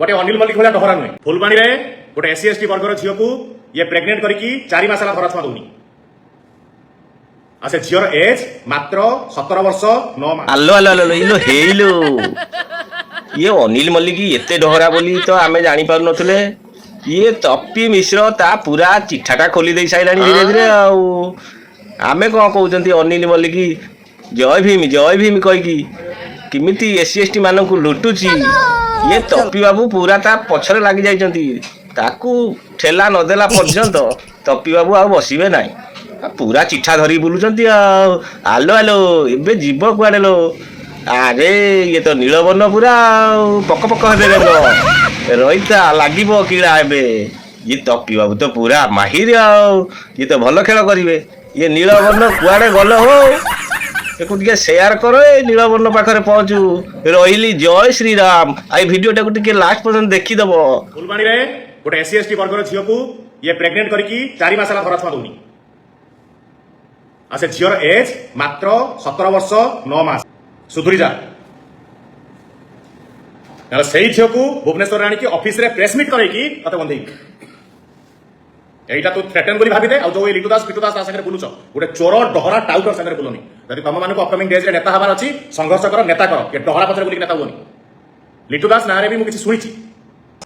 गोटे अनिल मल्लिक भाया डहरा नुहे फुलबाणी रे गोटे एससी एसटी वर्गर झील को ये प्रेग्नेंट करके 4 मास धरा छुआ दौनी से झीर एज मात्र 17 वर्ष 9 मास। आलो आलो आलो इलो हेलो ये अनिल मल्लिक एते डहरा बोली तो आमे जानी पार नथले। ये तप्पी मिश्र ता पूरा चिठाटा खोली दे साइलानी धीरे धीरे आउ आमे कौन कहते अनिल मल्लिक जय भीम कहीकि किमिति एससी एसटी मानक लुटुची। ये तप्पी बाबू पूरा ता पछरे लगी जाइछंती ताकू ठेला नदेला पर्यंत तप्पी बाबू आ बसिबे नाही पूरा चिठा धरी बुलुचंती। आलो आलो एबे जीव कुआडे लो अरे ये तो नीलवर्ण पूरा पक पक हेबे रहीता लागिबो किड़ा एबे। ये तप्पी बाबू तो पूरा माहिर ये तो भल खेल करिवे। ये नीलवर्ण कुआडे गल हो एको टिके शेयर करो ए नीलवर्ण पाखरे पहुंचू रहिली। जय श्री राम। आई वीडियोटा को टिके लास्ट पर्यंत देखि दबो। फुलबाणी रे गोटे एससी एसटी वर्गर झील को ये प्रेग्नेंट करके 4 मास धरा छुआ दौनी से झीर एज मात्र 17 वर्ष 9 मास। सुधुरी जा से झील को भुवनेश्वर आनिकी ऑफिस रे प्रेस मीट करैकी तते बंधेई एटा तू थ्रेटन बोली भाबी दे। आ जो लिटू दास पिटू दास ता संगे बुलुछ गोटे चोर डहरा टाउटर संगे बुलनी जदि तुम मानको अपकमिंग डेज रे नेता हबार अछि संघर्ष कर नेता कर के डहरा पछरे बोली नेता होनी। लिटू दास नारे भी मु किछि सुनिछि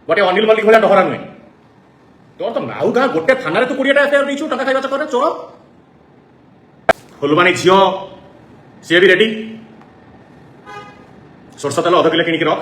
गोटे अनिल मल्लिक भला डहरा नुहे तोर तो नाउ गा गोटे थाना रे तू 20टा एफआईआर दिछु टका खाइबा चकर चोर। फुलबाणी झील सी भी रेडी सोरस तेल 1 किलो किनिक रख